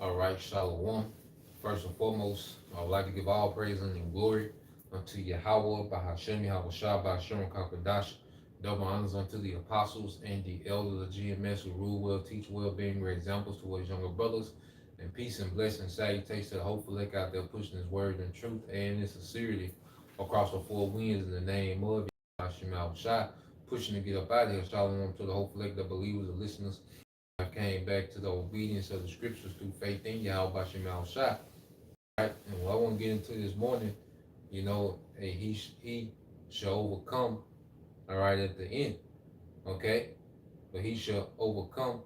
All right, Shalom. First and foremost, I would like to give all praise and glory unto Yahweh, Bahashem, Yahweh Shah, Bahashem, Kakadash. Double honors unto the apostles and the elders of GMS who rule well, teach well, being great examples towards younger brothers. And peace and blessing, salutations to the hopeful lick out there pushing his word and truth and in sincerity across the four winds in the name of Bahashem, Yahweh Shah. Pushing to get up out of here. Shalom to the hopeful lick, the believers, the listeners I came back to the obedience of the scriptures through faith in Yahweh Bashim Al Shah. Right? And what I want to get into this morning, he shall overcome, all right, at the end. Okay? But he shall overcome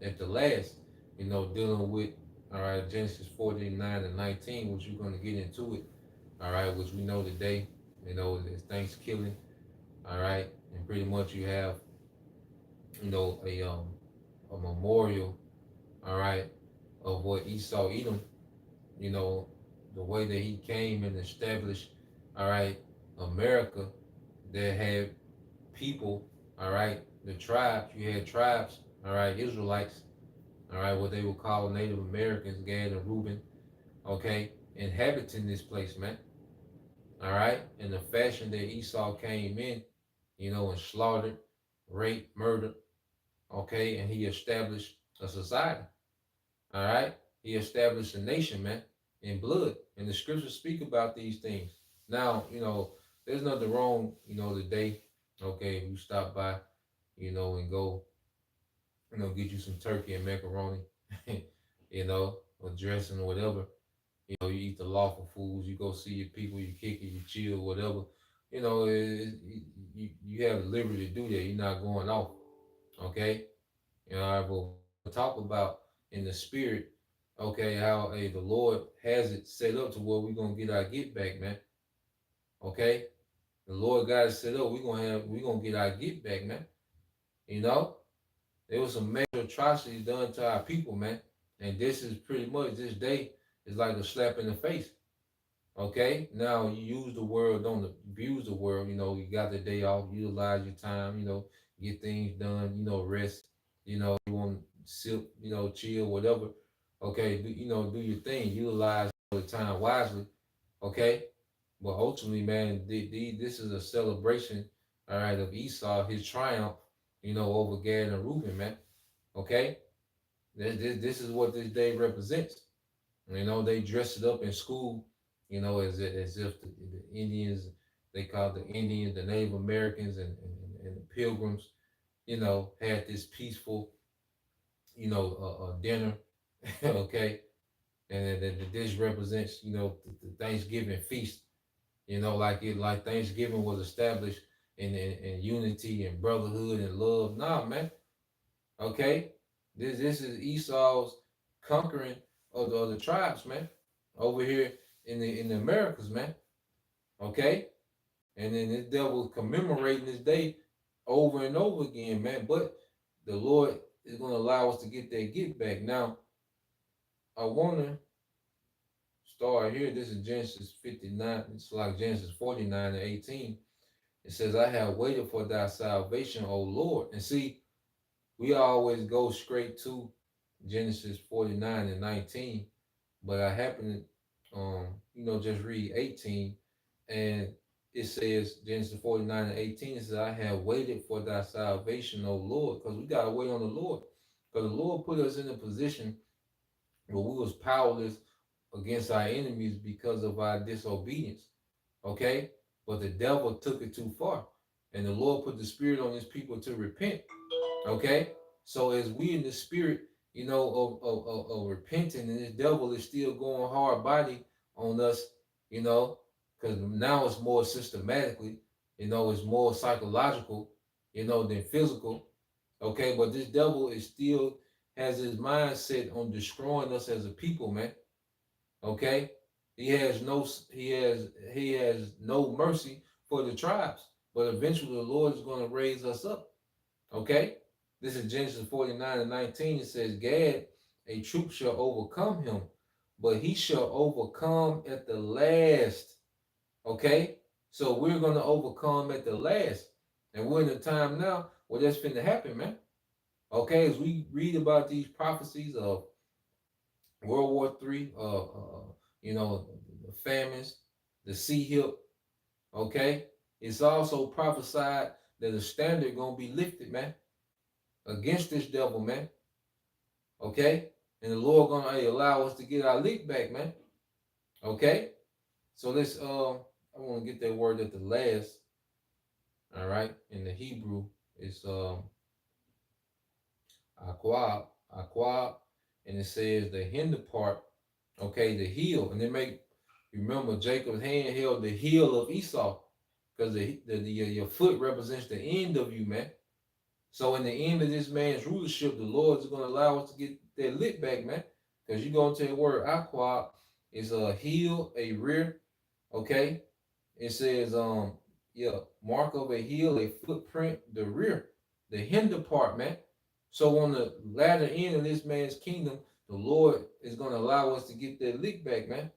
at the last, dealing with all right, Genesis 49 and 19, which we're going to get into it, all right, which we know today, is Thanksgiving, all right, and pretty much you have, a memorial, all right, of what Esau Edom, you know, the way that he came and established, all right, America that had people, all right, the tribes, you had tribes, all right, Israelites, all right, what they would call Native Americans, Gad and Reuben, okay, inhabiting this place, man, all right, in the fashion that Esau came in, and slaughtered, raped, murdered, okay, and he established a society. All right. He established a nation, man, in blood. And the scriptures speak about these things. Now, there's nothing wrong, today, okay, if you stop by, and go, get you some turkey and macaroni, or dressing or whatever. You eat the lawful foods, you go see your people, you kick it, you chill, whatever. You have the liberty to do that. You're not going off, okay? But we'll talk about in the spirit, okay, how the Lord has it set up to where we're gonna get our get back, man. Okay? The Lord got it set up. We're gonna get our get back, man. You know? There was some major atrocities done to our people, man. And this is pretty much this day is like a slap in the face. Okay? Now you use the world, don't abuse the world, you got the day off, utilize your time, get things done, rest, you want to sip, chill, whatever. Okay, do your thing, utilize the time wisely. Okay, but ultimately, man, this is a celebration, all right, of Esau, his triumph, over Gad and Reuben, man. Okay, this is what this day represents. They dress it up in school, as if the Indians, they call the Indians, the Native Americans, and the Pilgrims, had this peaceful, dinner, okay, and this represents, the Thanksgiving feast, like Thanksgiving was established in unity and brotherhood and love. Nah, man, okay, this is Esau's conquering of the tribes, man, over here in the Americas, man, okay, and then this devil commemorating this day over and over again, man, but the Lord is going to allow us to get that get back. Now, I want to start here. This is Genesis 59. It's like Genesis 49 and 18. It says, I have waited for thy salvation, O Lord. And see, we always go straight to Genesis 49 and 19, but I happen to, just read 18, and it says, Genesis 49 and 18, it says, I have waited for thy salvation, O Lord, because we got to wait on the Lord, because the Lord put us in a position where we was powerless against our enemies because of our disobedience. Okay? But the devil took it too far. And the Lord put the spirit on his people to repent. Okay? So as we in the spirit, of repenting, and this devil is still going hard body on us, because now it's more systematically, it's more psychological, than physical. Okay, but this devil is still has his mindset on destroying us as a people, man. Okay, he has no mercy for the tribes, but eventually the Lord is going to raise us up. Okay, this is Genesis 49 and 19. It says, Gad, a troop shall overcome him, but he shall overcome at the last. Okay, so we're going to overcome at the last, and we're in a time now where that's finna happen, man. Okay, as we read about these prophecies of World War III, the famines, the sea hip, okay? It's also prophesied that the standard gonna be lifted, man, against this devil, man, okay? And the Lord gonna allow us to get our lick back, man, okay? So let's, I want to get that word at the last, all right? In the Hebrew, it's aquab, aquab, and it says the hinder part, okay, the heel, and it make remember Jacob's hand held the heel of Esau, because your foot represents the end of you, man. So in the end of this man's rulership, the Lord is going to allow us to get that lick back, man. Because you go into the word aqua is a heel, a rear, okay? It says yeah, mark of a heel, a footprint, the rear, the hinder part, man. So on the latter end of this man's kingdom, the Lord is going to allow us to get that lick back, man.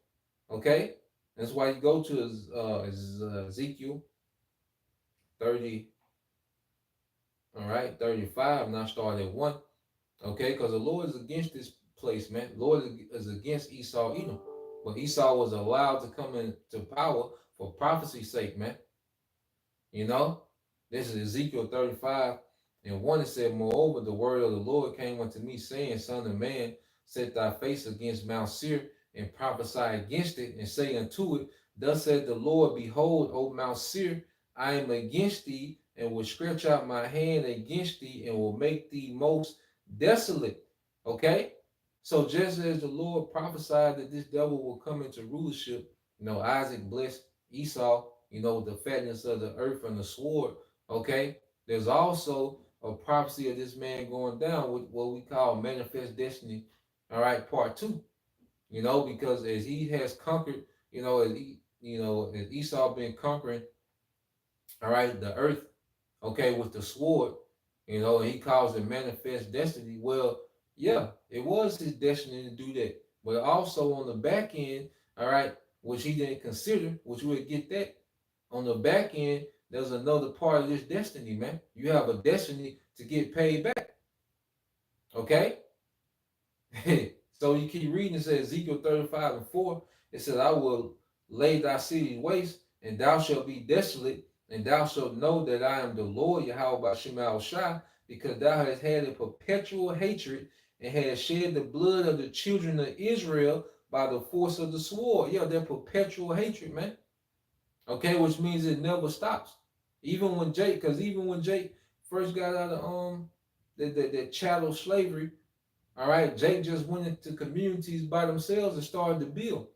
Okay? That's why you go to Ezekiel 30, all right, 35, and I start at 1. Okay, because the Lord is against this place, man. The Lord is against Esau Edom. But Esau was allowed to come into power for prophecy's sake, man. You know, this is Ezekiel 35 and 1. It said, moreover, the word of the Lord came unto me, saying, Son of man, set thy face against Mount Seir and prophesy against it, and say unto it, Thus said the Lord, Behold, O Mount Seir, I am against thee, and will stretch out my hand against thee, and will make thee most desolate. Okay? So just as the Lord prophesied that this devil will come into rulership, Isaac blessed Esau, the fatness of the earth and the sword. Okay? There's also a prophecy of this man going down with what we call manifest destiny. All right, part 2. Because as he has conquered, as Esau been conquering, all right, the earth, okay, with the sword, and he calls it manifest destiny. Well, yeah, it was his destiny to do that. But also on the back end, all right, which he didn't consider, which we'll get that on the back end, there's another part of this destiny, man. You have a destiny to get paid back. Okay? So you keep reading, it says Ezekiel 35 and 4, it says, I will lay thy city waste, and thou shalt be desolate, and thou shalt know that I am the Lord Yahweh Bashem Shai, because thou hast had a perpetual hatred and hast shed the blood of the children of Israel by the force of the sword. Yeah, they're perpetual hatred, man. Okay, which means it never stops. Even when Jake first got out of that chattel slavery, all right, Jake just went into communities by themselves and started to build.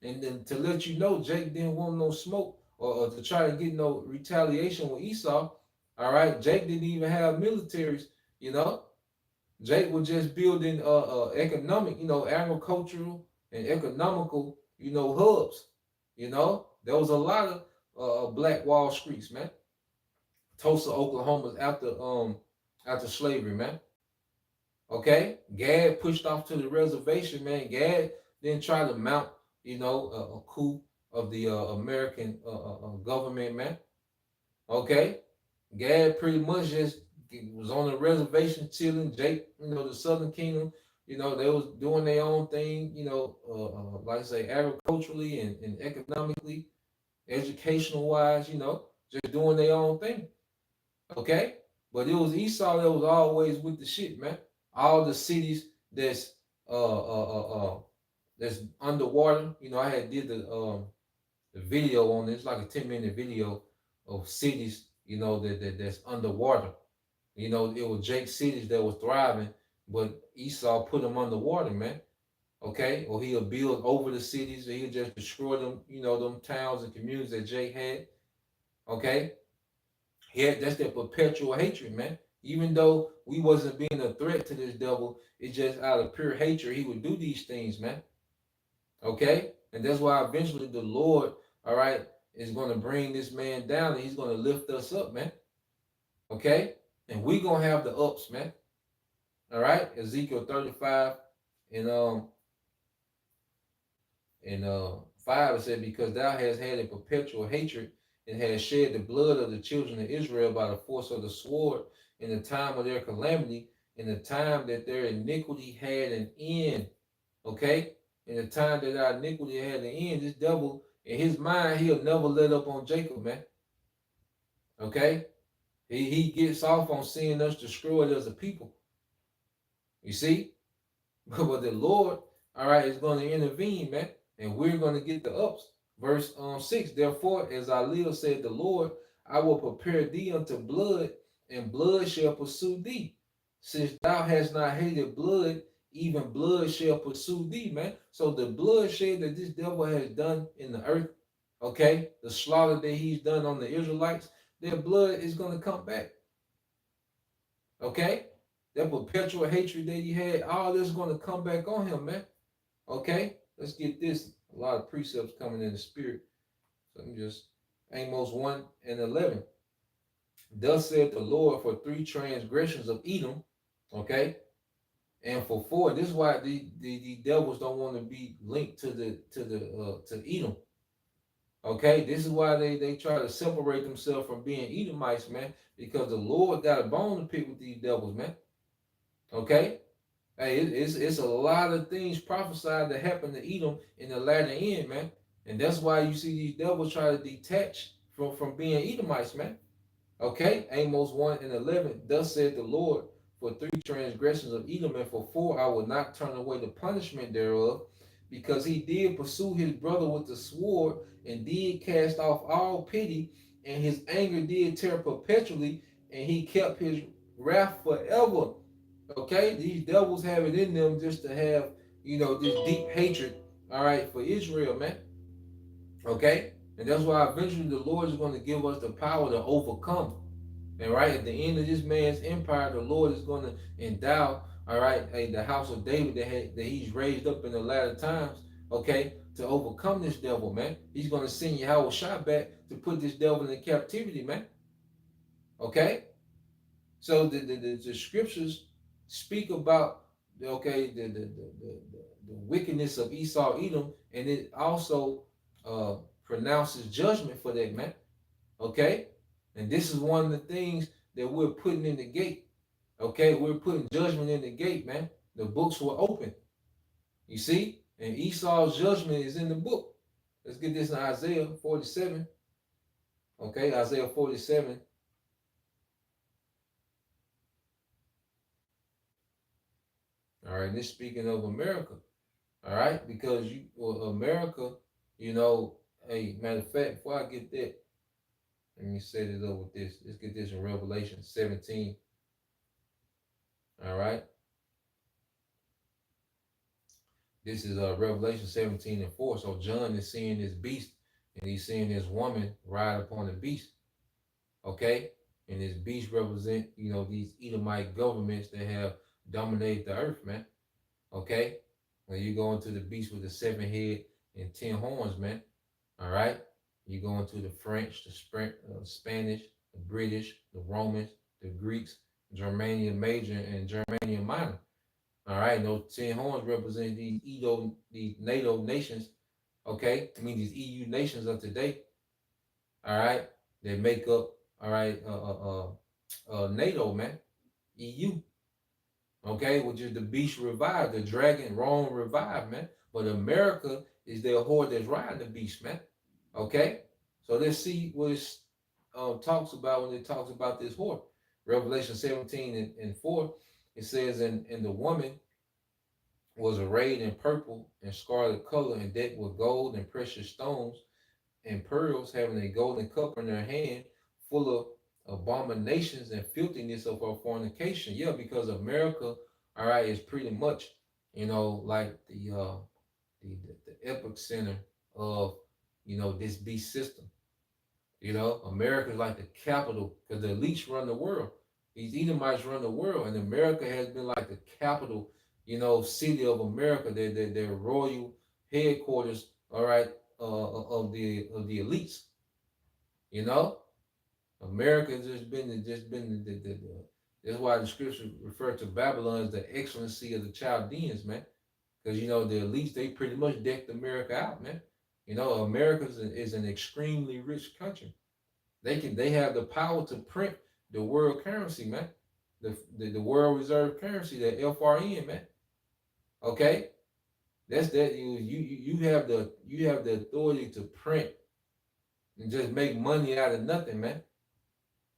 And then to let you know, Jake didn't want no smoke or to try to get no retaliation with Esau. All right, Jake didn't even have militaries. You know, Jake was just building economic, agricultural and economical, hubs. There was a lot of Black Wall Streets, man. Tulsa, Oklahoma, after slavery, man. Okay, Gad pushed off to the reservation, man. Gad didn't try to mount, a coup of the American government, man. Okay, Gad pretty much just was on the reservation chilling. Jake, the Southern Kingdom, they was doing their own thing, like I say, agriculturally and economically, educational wise, just doing their own thing. Okay, but it was Esau that was always with the shit, man. All the cities that's that's underwater. I had did the video on this, like a 10-minute video of cities, that's underwater. It was Jake cities that was thriving, but Esau put them underwater, man. Okay, or he'll build over the cities, or he'll just destroy them, them towns and communities that Jake had. Okay, yeah, that's that perpetual hatred, man. Even though we wasn't being a threat to this devil, it's just out of pure hatred he would do these things, man. Okay, and that's why eventually the Lord, all right, is going to bring this man down, and he's going to lift us up, man. Okay, and we gonna have the ups, man. All right, Ezekiel 35 and 5, it said, because thou hast had a perpetual hatred and hast shed the blood of the children of Israel by the force of the sword in the time of their calamity, in the time that their iniquity had an end. Okay? In the time that our iniquity had to end, this devil, in his mind, he'll never let up on Jacob, man. Okay? He gets off on seeing us destroyed as a people. You see? But the Lord, all right, is going to intervene, man. And we're going to get the ups. Verse 6, therefore, as I live, said the Lord, I will prepare thee unto blood, and blood shall pursue thee. Since thou hast not hated blood, even blood shall pursue thee, man. So the bloodshed that this devil has done in the earth, okay, the slaughter that he's done on the Israelites, their blood is going to come back. Okay? That perpetual hatred that he had, all this is going to come back on him, man. Okay? Let's get this. A lot of precepts coming in the spirit. So let me just, Amos 1 and 11. Thus said the Lord, for 3 transgressions of Edom, okay, and for 4. This is why the devils don't want to be linked to Edom. Okay, this is why they try to separate themselves from being Edomites, man, because the Lord got a bone to pick with these devils, man. Okay, hey, it's a lot of things prophesied to happen to Edom in the latter end, man, and that's why you see these devils try to detach from being Edomites, man. Okay, Amos 1 and 11. Thus said the Lord, for 3 transgressions of Edom, and for 4 I will not turn away the punishment thereof, because he did pursue his brother with the sword, and did cast off all pity, and his anger did tear perpetually, and he kept his wrath forever. Okay, these devils have it in them just to have, this deep hatred, all right, for Israel, man. Okay, and that's why eventually the Lord is going to give us the power to overcome. And right at the end of this man's empire, the Lord is going to endow, all right, the house of David that he's raised up in the latter times, okay, to overcome this devil, man. He's going to send Yahushua back to put this devil in captivity, man. Okay? So the scriptures speak about, okay, the wickedness of Esau, Edom, and it also pronounces judgment for that, man. Okay? And this is one of the things that we're putting in the gate. Okay? We're putting judgment in the gate, man. The books were open. You see? And Esau's judgment is in the book. Let's get this in Isaiah 47. Okay? Isaiah 47. All right? This speaking of America. All right? Because America, hey, matter of fact, before I get that, let me set it up with this. Let's get this in Revelation 17. All right. This is Revelation 17 and 4. So John is seeing this beast, and he's seeing this woman ride upon the beast. Okay? And this beast represent, these Edomite governments that have dominated the earth, man. Okay? When you go into the beast with the 7 head and 10 horns, man. All right? You go into the French, the Spanish, the British, the Romans, the Greeks, Germania Major and Germania Minor. All right, those 10 horns represent these NATO nations. Okay, I mean these EU nations of today. All right, they make up. All right, NATO, man, EU. Okay, which is the beast revived, the dragon Rome revived, man. But America is their horde that's riding the beast, man. Okay, so let's see what it talks about when it talks about this horde. Revelation 17 and 4, it says, and the woman was arrayed in purple and scarlet color and decked with gold and precious stones and pearls, having a golden cup in her hand full of abominations and filthiness of her fornication. Yeah, because America, all right, is pretty much, like the epic center of, this beast system. America is like the capital because the elites run the world. These Edomites run the world, and America has been like the capital, city of America. Their royal headquarters, all right, of the elites. America has just been the that's why the scripture refer to Babylon as the excellency of the Chaldeans, man. Because the elites, they pretty much decked America out, man. America is an extremely rich country. They have the power to print the world currency, man. The world reserve currency, the FRN, man. Okay? That's that you have the authority to print and just make money out of nothing, man.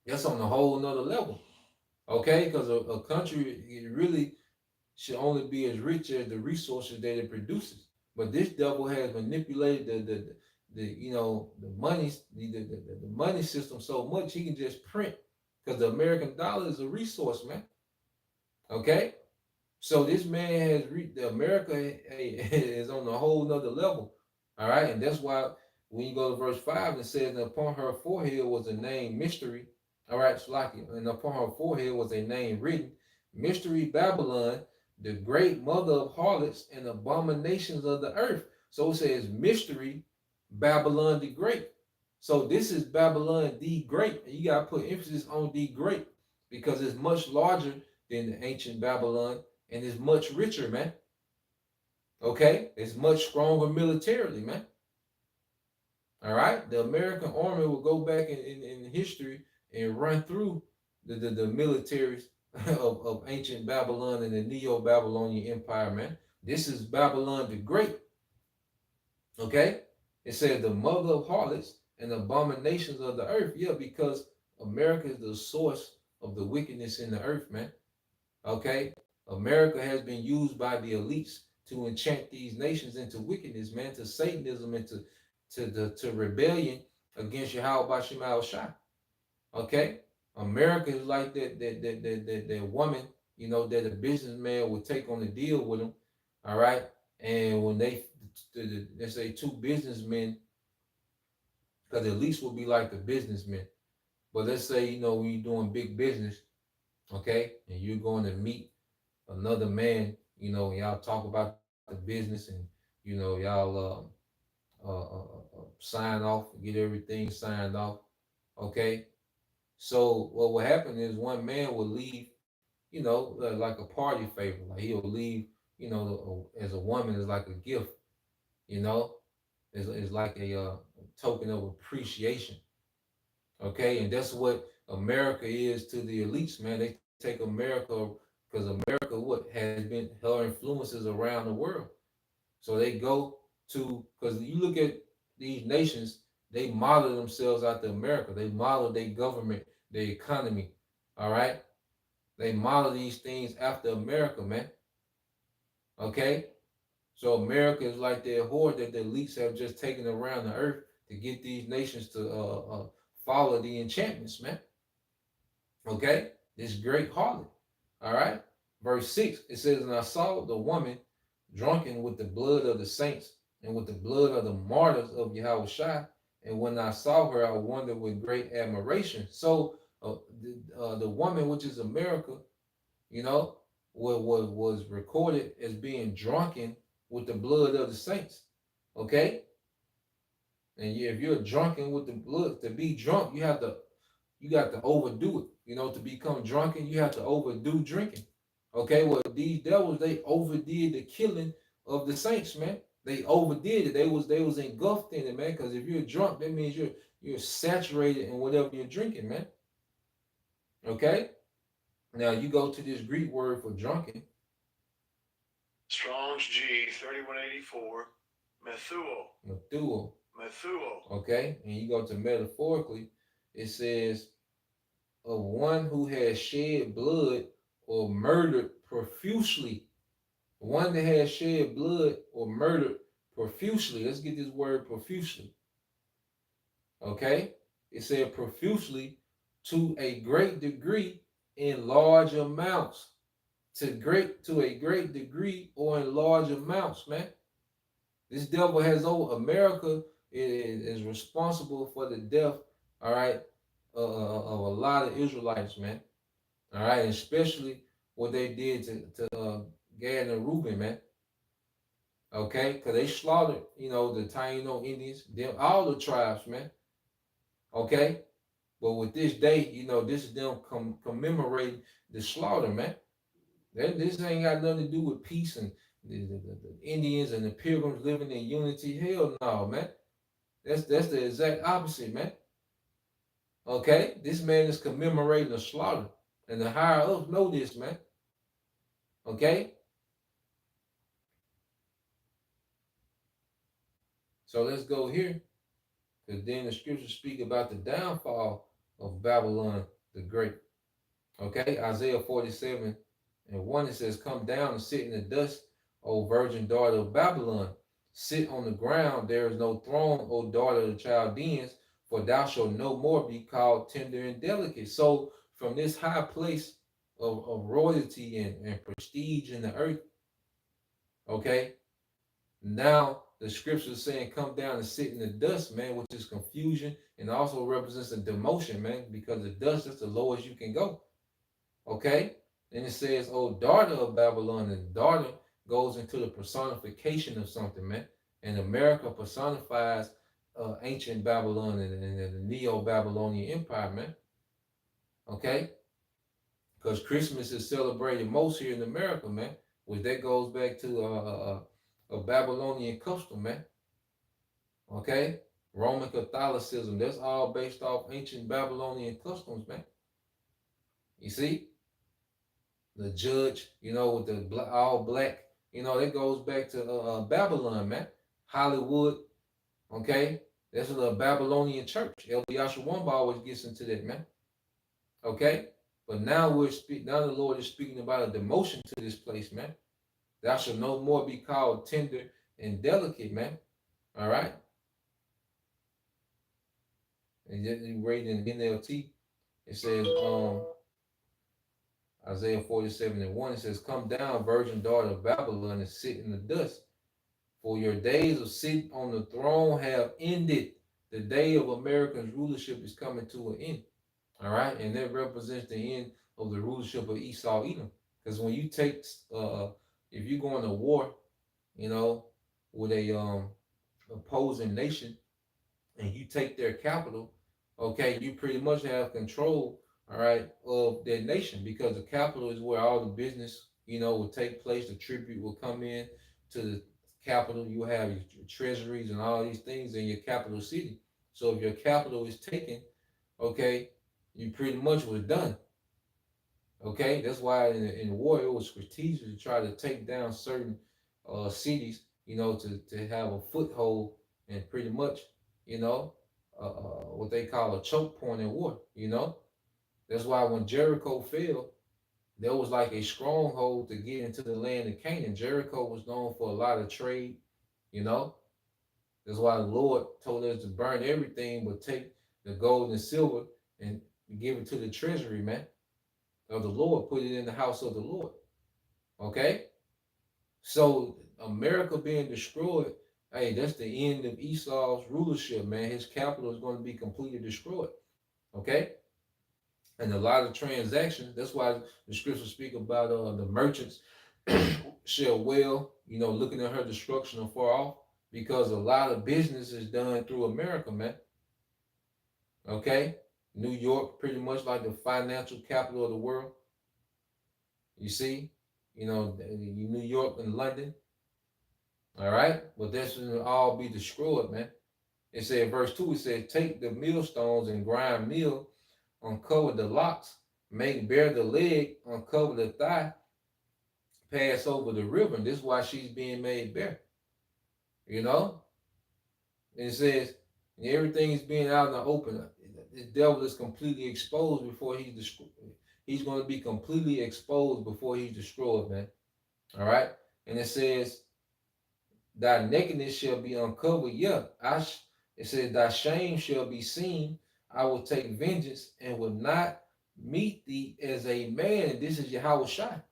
That's on a whole nother level. Okay, because a country it really should only be as rich as the resources that it produces. But this devil has manipulated the the money the money system so much he can just print because the American dollar is a resource, man. Okay, so this man has the America is on a whole nother level. All right, and that's why when you go to verse 5, it says, and upon her forehead was a name mystery. All right, Shalaki, and upon her forehead was a name written, Mystery Babylon, the great mother of harlots and abominations of the earth. So it says Mystery Babylon the Great. So this is Babylon the Great. And you gotta put emphasis on the Great because it's much larger than the ancient Babylon and is much richer, man. Okay, it's much stronger militarily, man. All right, the American army will go back in history and run through the militaries of ancient Babylon and the Neo-Babylonian Empire, man. This is Babylon the Great. Okay, it said the mother of harlots and abominations of the earth. Yeah, because America is the source of the wickedness in the earth, man. Okay, America has been used by the elites to enchant these nations into wickedness, man, to Satanism and to rebellion against Yahweh Shema Shai. Okay, America is like that woman, that a businessman would take on a deal with him. All right, and when they say two businessmen, because the elites will be like the businessmen. But let's say when you're doing big business, okay, and you're going to meet another man, y'all talk about the business and y'all sign off, get everything signed off, okay. So what will happen is one man will leave, like a party favor, like he'll leave, as a woman is like a gift, you know, is like a token of appreciation, okay, and that's what America is to the elites, man. They take America because America what has been her influences around the world. So they go to because you look at these nations, they model themselves after America. They model their government, their economy. All right, they model these things after America, man. Okay, so America is like their horde that the elites have just taken around the earth to get these nations to follow the enchantments, man. Okay, this great harlot. All right, verse 6 it says, and I saw the woman drunken with the blood of the saints and with the blood of the martyrs of Yahweh Shai. And when I saw her, I wondered with great admiration. So the woman, which is America, you know, was recorded as being drunken with the blood of the saints. Okay, and if you're drunken with the blood, to be drunk, you got to overdo it. To become drunken, you have to overdo drinking. Okay, well, these devils, they overdid the killing of the saints, man. They overdid it. They was engulfed in it, man. Because if you're drunk, that means you're saturated in whatever you're drinking, man. Okay. Now you go to this Greek word for drunken. Strong's G 3184. Methuo. Methuo. Methuo. Okay, and you go to metaphorically, it says of one who has shed blood or murdered profusely. One that has shed blood or murdered profusely. Let's get this word profusely. Okay? It said profusely to a great degree in large amounts. To a great degree or in large amounts, man. This devil has over America is responsible for the death, all right, of a lot of Israelites, man. All right, especially what they did to Gad and Reuben, man. Okay, because they slaughtered, the Taino Indians, them all the tribes, man. Okay, but with this day, this is them commemorating the slaughter, man. This ain't got nothing to do with peace and the Indians and the Pilgrims living in unity. Hell no, man. That's the exact opposite, man. Okay, this man is commemorating the slaughter, and the higher ups know this, man. Okay, So let's go here, because then the scriptures speak about the downfall of Babylon the Great. Okay, Isaiah 47 and 1, it says, "Come down and sit in the dust, O virgin daughter of Babylon. Sit on the ground, there is no throne, O daughter of the Chaldeans, for thou shalt no more be called tender and delicate." So from this high place of royalty and prestige in the earth, okay, now the scripture is saying, come down and sit in the dust, man, which is confusion and also represents a demotion, man, because the dust is the lowest you can go. Okay? And it says, "Oh, daughter of Babylon," and daughter goes into the personification of something, man. And America personifies ancient Babylon and the Neo-Babylonian Empire, man. Okay? Because Christmas is celebrated most here in America, man. Which that goes back to a Babylonian custom, man. Okay? Roman Catholicism, that's all based off ancient Babylonian customs, man. You see? The judge, with the all black, that goes back to Babylon, man. Hollywood, okay? That's a Babylonian church. El Yashawamba always gets into that, man. Okay? But now now the Lord is speaking about a demotion to this place, man. Thou shalt no more be called tender and delicate, man. All right? And yet you read in NLT, it says, Isaiah 47 and 1, it says, "Come down, virgin daughter of Babylon, and sit in the dust. For your days of sitting on the throne have ended." The day of America's rulership is coming to an end. All right? And that represents the end of the rulership of Esau Edom. Because when you take, if you go into war, with a opposing nation, and you take their capital, okay, you pretty much have control, all right, of their nation, because the capital is where all the business, will take place. The tribute will come in to the capital. You have your treasuries and all these things in your capital city. So if your capital is taken, okay, you pretty much was done. Okay, that's why in war it was strategic to try to take down certain cities, to have a foothold and pretty much, what they call a choke point in war. That's why when Jericho fell, there was like a stronghold to get into the land of Canaan. Jericho was known for a lot of trade. That's why the Lord told us to burn everything but take the gold and silver and give it to the treasury, man, of the Lord. Put it in the house of the Lord. Okay? So America being destroyed, hey, that's the end of Esau's rulership, man. His capital is going to be completely destroyed. Okay? And a lot of transactions, that's why the scriptures speak about the merchants shall well, looking at her destruction afar off, because a lot of business is done through America, man. Okay? New York, pretty much like the financial capital of the world. You see? New York and London. All right? But that's going to all be destroyed, man. It said, verse 2, it said, "Take the millstones and grind meal, uncover the locks, make bare the leg, uncover the thigh, pass over the river." And this is why she's being made bare. And it says, everything is being out in the open. The devil is completely exposed before he's destroyed. He's going to be completely exposed before he's destroyed, man. All right? And it says, "Thy nakedness shall be uncovered." Yeah, it says, "Thy shame shall be seen. I will take vengeance and will not meet thee as a man." And this is Yahweh Shai.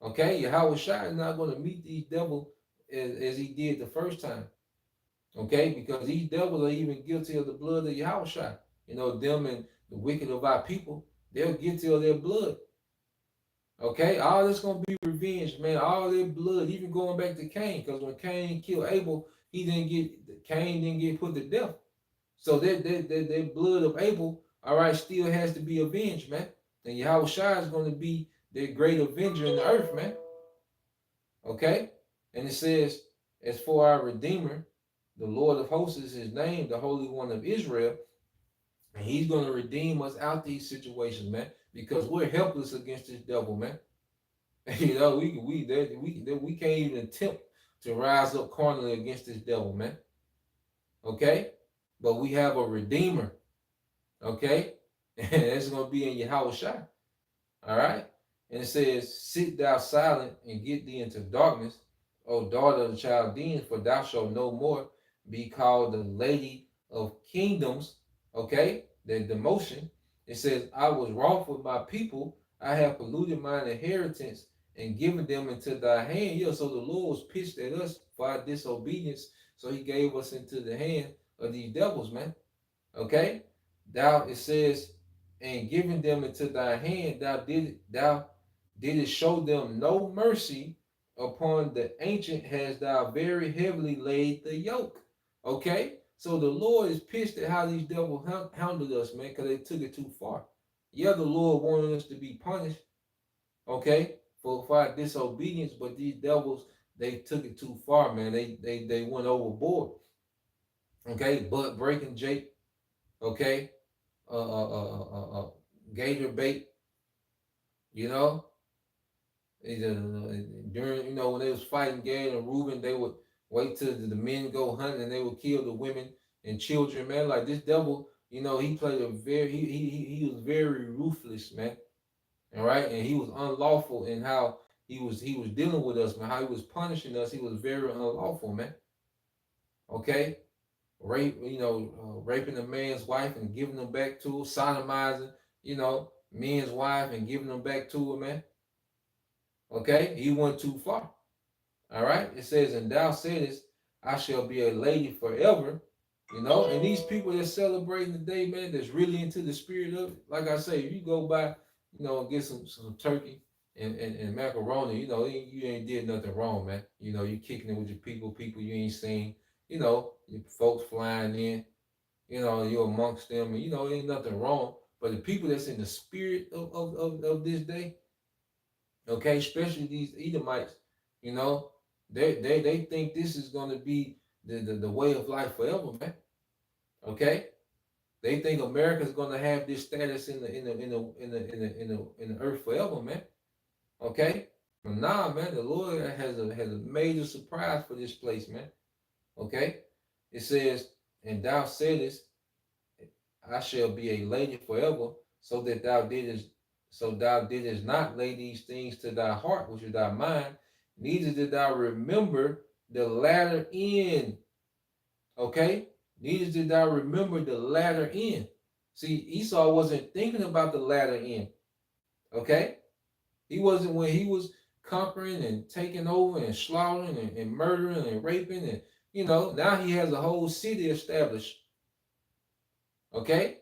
Okay? Yahweh Shai is not going to meet these devils as he did the first time. Okay? Because these devils are even guilty of the blood of Yahweh Shai. Them and the wicked of our people, they're guilty of their blood. Okay? All this going to be revenge, man. All their blood, even going back to Cain. Because when Cain killed Abel, Cain didn't get put to death. So that blood of Abel, all right, still has to be avenged, man. And Yahweh Shai is going to be the great avenger in the earth, man. Okay? And it says, "As for our Redeemer, the Lord of hosts is his name, the Holy One of Israel." And he's going to redeem us out these situations, man, because we're helpless against this devil, man. We can't even attempt to rise up carnally against this devil, man. Okay, but we have a redeemer. Okay, and it's gonna be in Yahushua. All right, and it says, "Sit thou silent and get thee into darkness, O daughter of the Chaldeans, for thou shalt no more be called the lady of kingdoms." Okay, the demotion. It says, "I was wrongful with my people. I have polluted mine inheritance and given them into thy hand." Yeah, so the Lord was pissed at us for our disobedience, so He gave us into the hand of these devils, man. Okay, thou it says, "And giving them into thy hand, thou didst show them no mercy. Upon the ancient has thou very heavily laid the yoke." Okay, so the Lord is pissed at how these devils handled us, man, because they took it too far. Yeah, the Lord wanted us to be punished, okay, for our disobedience, but these devils, they took it too far, man. They went overboard. Okay, butt breaking Jake. Okay, gator bait, you know. During, when they was fighting Gad and Reuben, they would wait till the men go hunting and they would kill the women and children, man. Like this devil, he played a very he was very ruthless, man. All right, and he was unlawful in how he was dealing with us, man. How he was punishing us, he was very unlawful, man. Okay, raping a man's wife and giving them back to her, sodomizing, men's wife and giving them back to her, man. Okay, he went too far. All right, it says, "And thou saidest, I shall be a lady forever." And these people that's celebrating the day, man, that's really into the spirit of it. Like I say, if you go by, and get some turkey and macaroni, you ain't did nothing wrong, man. You kicking it with your people you ain't seen, your folks flying in, you're amongst them, and ain't nothing wrong. But the people that's in the spirit of this day, okay, especially these Edomites, you know, they think this is gonna be the way of life forever, man. Okay, they think America's gonna have this status in the earth forever, man. Okay, but nah, man, the Lord has a major surprise for this place, man. Okay, it says, "And thou saidest, I shall be a lady forever, so thou didst not lay these things to thy heart, which is thy mind, neither did thou remember the latter end." Okay? Neither did thou remember the latter end. See, Esau wasn't thinking about the latter end. Okay? He wasn't, when he was conquering and taking over and slaughtering and murdering and raping, and now he has a whole city established. Okay?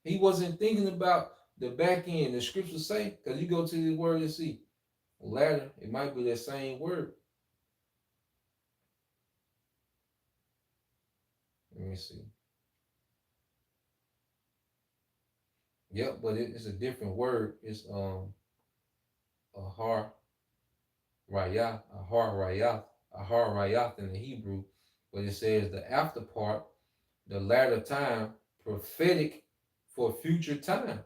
He wasn't thinking about the back end. The scriptures say, because you go to the word and see, ladder, it might be that same word. Let me see. Yep, but it's a different word. It's ahar rayah, ahar rayah in the Hebrew, but it says the after part, the latter time, prophetic for future time.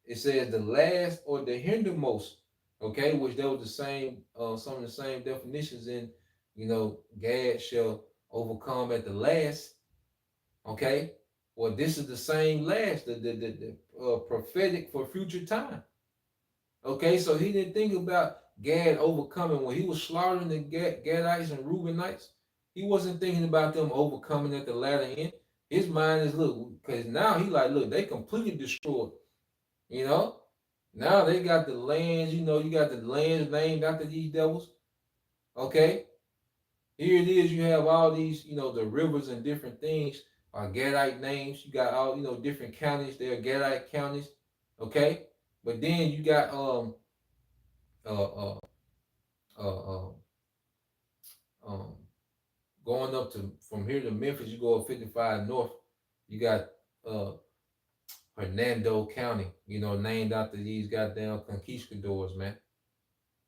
It says the last or the hindermost, okay, which there was the same, some of the same definitions in, Gad shall overcome at the last, okay. Well, this is the same last, the prophetic for future time, okay. So he didn't think about Gad overcoming when he was slaughtering the Gadites and Reubenites. He wasn't thinking about them overcoming at the latter end. His mind is, look, because now he like, look, they completely destroyed. You know, now they got the lands, you got the lands named after these devils. Okay. Here it is, you have all these, the rivers and different things are Gadite names. You got all, different counties, they're Gadite counties. Okay. But then you got uh uh uh, uh um going up to, from here to Memphis, you go up 55 north, you got uh Hernando County, named after these goddamn conquistadors, man.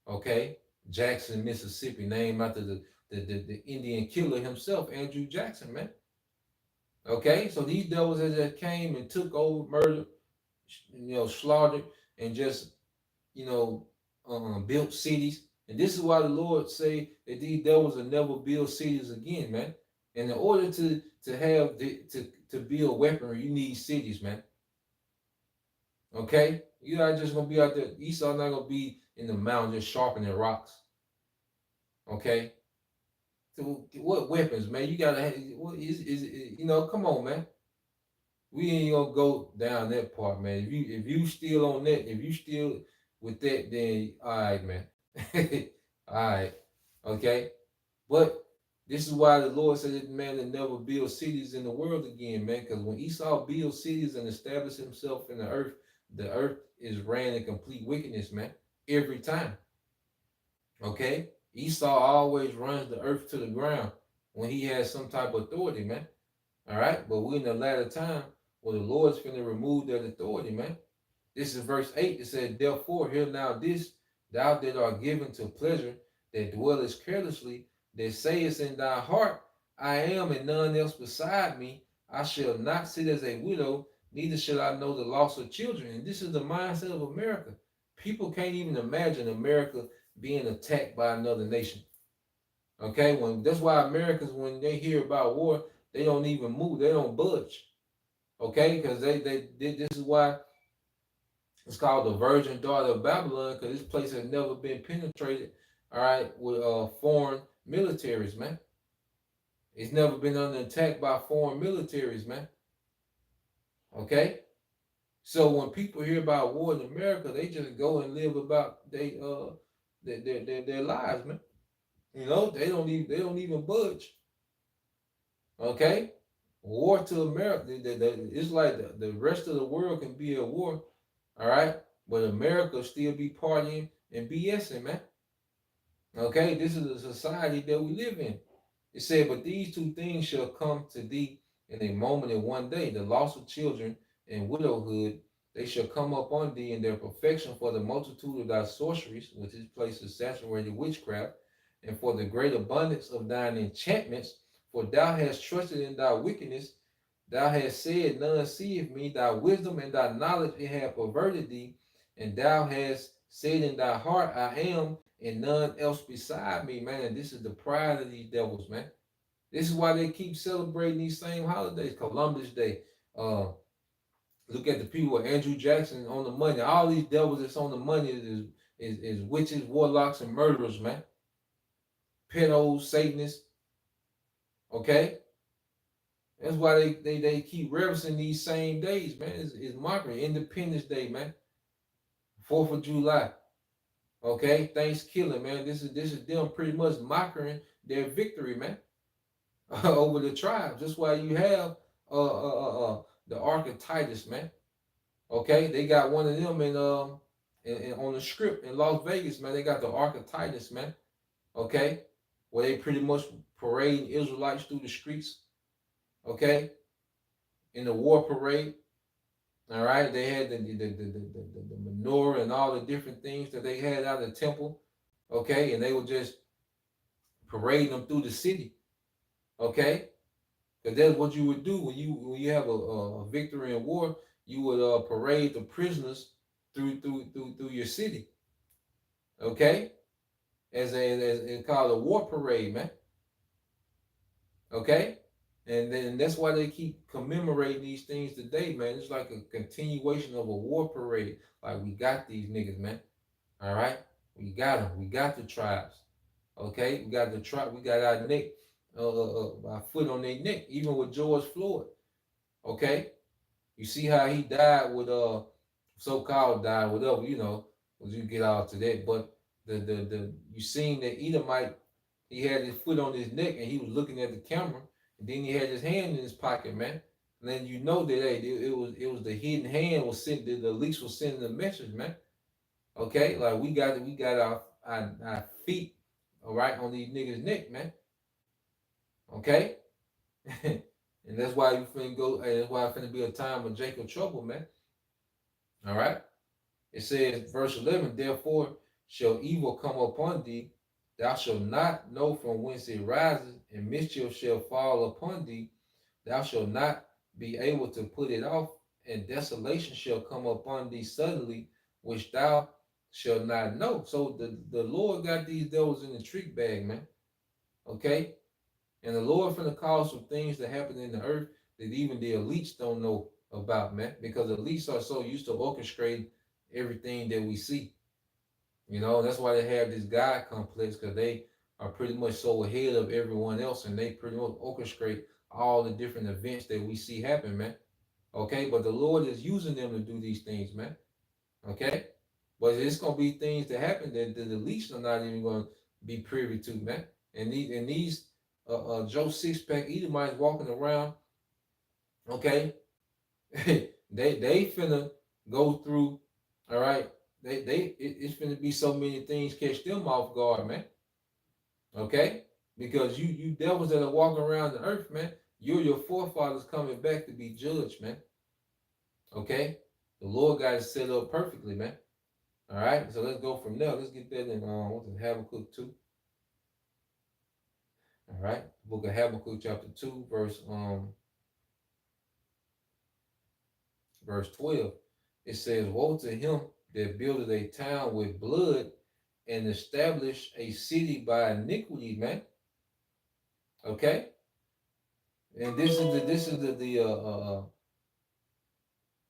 Okay, Jackson, Mississippi, named after the Indian killer himself, Andrew Jackson, man. Okay, so these devils that came and took over, murdered, slaughtered, and just built cities. And this is why the Lord say that these devils will never build cities again, man. And in order to have to build weaponry, you need cities, man. Okay, you're not just gonna be out there. Esau not gonna be in the mountain just sharpening rocks. Okay, so what weapons, man? You gotta have. What is you know? Come on, man. We ain't gonna go down that part, man. If you still on that, if you still with that, then all right, man. All right, okay. But this is why the Lord said that man will never build cities in the world again, man. Because when Esau builds cities and established himself in the earth is ran in complete wickedness, man. Every time. Okay? Esau always runs the earth to the ground when he has some type of authority, man. All right? But we're in the latter time where the Lord's finna remove that authority, man. This is verse 8. It said, therefore, hear now this, thou that art given to pleasure, that dwellest carelessly, that sayest in thy heart, I am and none else beside me. I shall not sit as a widow, neither shall I know the loss of children. And this is the mindset of America. People can't even imagine America being attacked by another nation. Okay, when that's why Americans, when they hear about war, they don't even move, they don't budge. Okay, because this is why it's called the Virgin Daughter of Babylon, because this place has never been penetrated, all right, with foreign militaries, man. It's never been under attack by foreign militaries, man. Okay? So when people hear about war in America, they just go and live about their lives, man. You know, they don't even budge. Okay? War to America, it's like the rest of the world can be at war, all right? But America still be partying and BSing, man. Okay, this is a society that we live in. It said, but these two things shall come to thee in a moment in one day, the loss of children and widowhood, they shall come upon thee in their perfection for the multitude of thy sorceries, which is place of saturated witchcraft, and for the great abundance of thine enchantments, for thou hast trusted in thy wickedness, thou hast said, none seeth me, thy wisdom and thy knowledge it hath perverted thee, and thou hast said in thy heart, I am, and none else beside me, man. And this is the pride of these devils, man. This is why they keep celebrating these same holidays. Columbus Day. Look at the people with Andrew Jackson on the money. All these devils that's on the money is witches, warlocks, and murderers, man. Pedos, Satanists. Okay? That's why they keep referencing these same days, man. It's mockery. Independence Day, man. 4th of July. Okay, Thanksgiving, man. This is them pretty much mocking their victory, man, over the tribes. That's why you have the Ark of Titus, man. Okay, they got one of them in on the strip in Las Vegas, man. They got the Ark of Titus, man. Okay, where they pretty much parading Israelites through the streets. Okay, in the war parade. All right, they had the menorah and all the different things that they had out of the temple. Okay, and they were just parading them through the city. Okay, because that's what you would do when you have a victory in war. You would parade the prisoners through your city. Okay, as it's called a war parade, man. Okay, and then that's why they keep commemorating these things today, man. It's like a continuation of a war parade. Like, we got these niggas, man. All right, we got them. We got the tribes. Okay, we got the tribe. We got our neck, our foot on their neck. Even with George Floyd. Okay, you see how he died with so-called died, whatever, you know. You get out to that, but the you seen that Edomite, he had his foot on his neck and he was looking at the camera, and then he had his hand in his pocket, man. And then you know that hey, it was the hidden hand was sending the leaks was sending the message, man. Okay, like we got our feet, all right, on these niggas' neck, man. Okay, and that's why you finna go. And that's why it's finna be a time of Jacob trouble, man. All right. It says, verse 11, therefore shall evil come upon thee, thou shalt not know from whence it rises, and mischief shall fall upon thee, thou shalt not be able to put it off, and desolation shall come upon thee suddenly, which thou shalt not know. So the Lord got these devils in the trick bag, man. Okay? And the Lord finna cause some things to happen in the earth that even the elites don't know about, man. Because the elites are so used to orchestrating everything that we see. You know, that's why they have this God complex, because they are pretty much so ahead of everyone else, and they pretty much orchestrate all the different events that we see happen, man. Okay, but the Lord is using them to do these things, man. Okay, but it's gonna be things that happen that the least are not even gonna be privy to, man. And these Joe Sixpack Edomites walking around, okay, they finna go through, all right. It's finna be so many things catch them off guard, man. Okay, because you devils that are walking around the earth, man, you're your forefathers coming back to be judged, man. Okay, the Lord got it set up perfectly, man. All right, so let's go from there. Let's get that in what's it, Habakkuk 2. All right, book of Habakkuk chapter 2, verse 12. It says, woe to him that builded a town with blood and established a city by iniquity, man. Okay, and this is the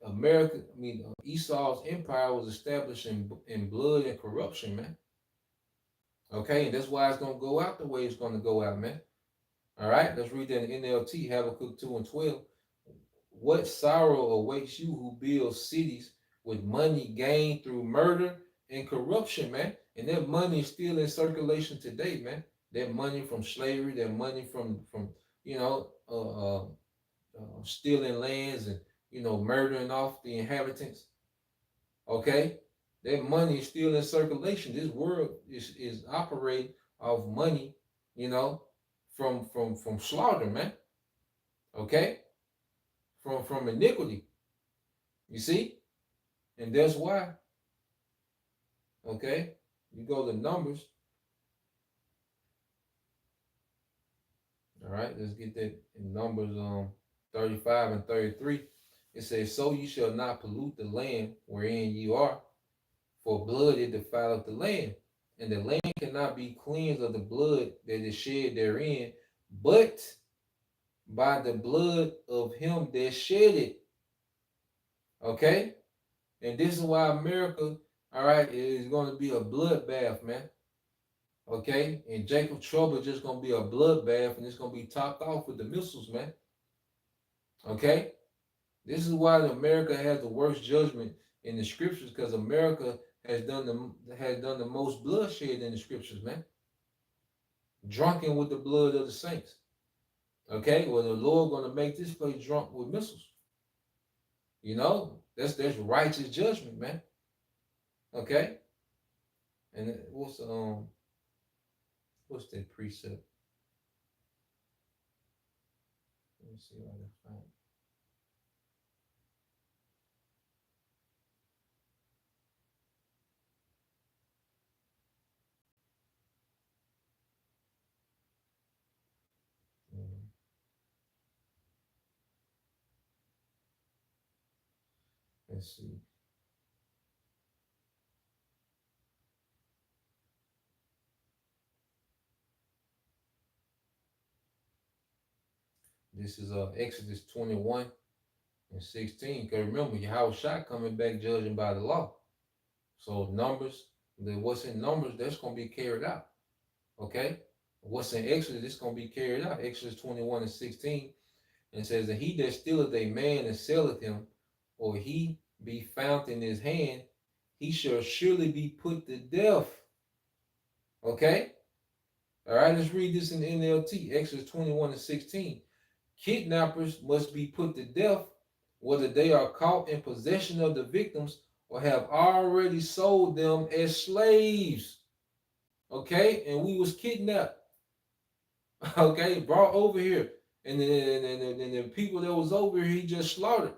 America. I mean, Esau's empire was established in blood and corruption, man. Okay, and that's why it's gonna go out the way it's gonna go out, man. All right, let's read that in NLT, Habakkuk 2 and 12. What sorrow awaits you who build cities with money gained through murder and corruption, man? And that money is still in circulation today, man. That money from slavery, that money from you know stealing lands and murdering off the inhabitants. Okay, that money is still in circulation. This world is operating off money, you know, from slaughter, man. Okay, from iniquity. You see, and that's why. Okay, you go to Numbers. All right, let's get that in Numbers 35 and 33. It says, so you shall not pollute the land wherein you are, for blood it defileth the land, and the land cannot be cleansed of the blood that is shed therein, but by the blood of him that shed it. Okay? And this is why America, all right, is going to be a bloodbath, man. Okay? And Jacob Trouble is just going to be a bloodbath, and it's going to be topped off with the missiles, man. Okay? This is why America has the worst judgment in the scriptures, because America has done the most bloodshed in the scriptures, man. Drunken with the blood of the saints. Okay, well, the Lord gonna make this place drunk with missiles. You know, that's righteous judgment, man. Okay, and what's that precept? Let me see if I can find it. Let's see. This is Exodus 21 and 16. Because remember, Yahushua coming back judging by the law. So Numbers, what's in Numbers, that's going to be carried out. Okay? What's in Exodus, it's going to be carried out. Exodus 21 and 16. And it says, and he that stealeth a man and selleth him, or he be found in his hand, he shall surely be put to death. Okay? All right, let's read this in the NLT, Exodus 21 and 16. Kidnappers must be put to death, whether they are caught in possession of the victims or have already sold them as slaves. Okay, and we was kidnapped. Okay, brought over here. And the people that was over here, he just slaughtered.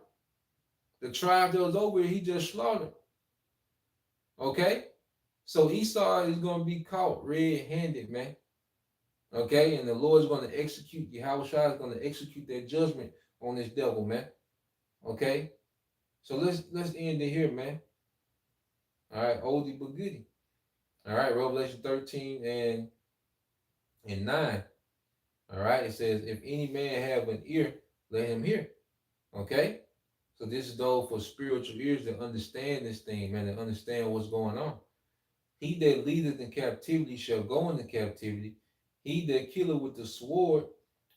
The tribe that was over here, he just slaughtered. Okay? So Esau is going to be caught red-handed, man. Okay? And the Lord is going to execute, Yahushua is going to execute that judgment on this devil, man. Okay? So let's end it here, man. All right, oldie but goodie. All right, Revelation 13 and 9. All right. It says, if any man have an ear, let him hear. Okay. So this is though for spiritual ears to understand this thing, man, to understand what's going on. He that leadeth in captivity shall go into captivity. He that killeth with the sword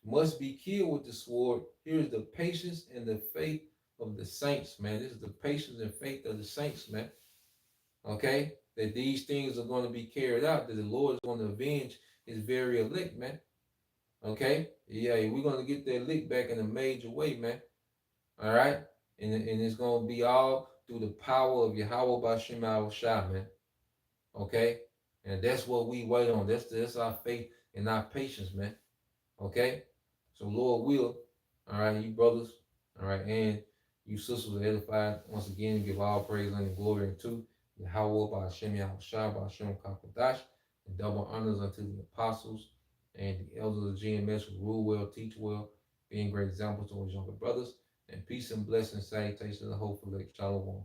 must be killed with the sword. Here's the patience and the faith of the saints, man. This is the patience and faith of the saints, man. Okay? That these things are going to be carried out, that the Lord is going to avenge his very elect, man. Okay? Yeah, we're going to get that lick back in a major way, man. All right? And it's going to be all through the power of Yahweh Bashem Al Shah, man. Okay? And that's what we wait on. That's our faith and our patience, man. Okay? So Lord will, all right, you brothers, all right, and you sisters are edified. Once again, give all praise and glory unto Yahweh by Hashem Yahushua by Hashem Kakodash, and double honors unto the apostles and the elders of GMS who rule well, teach well, being great examples to his younger brothers. And peace and blessings, salutations, and hopefully, shalom.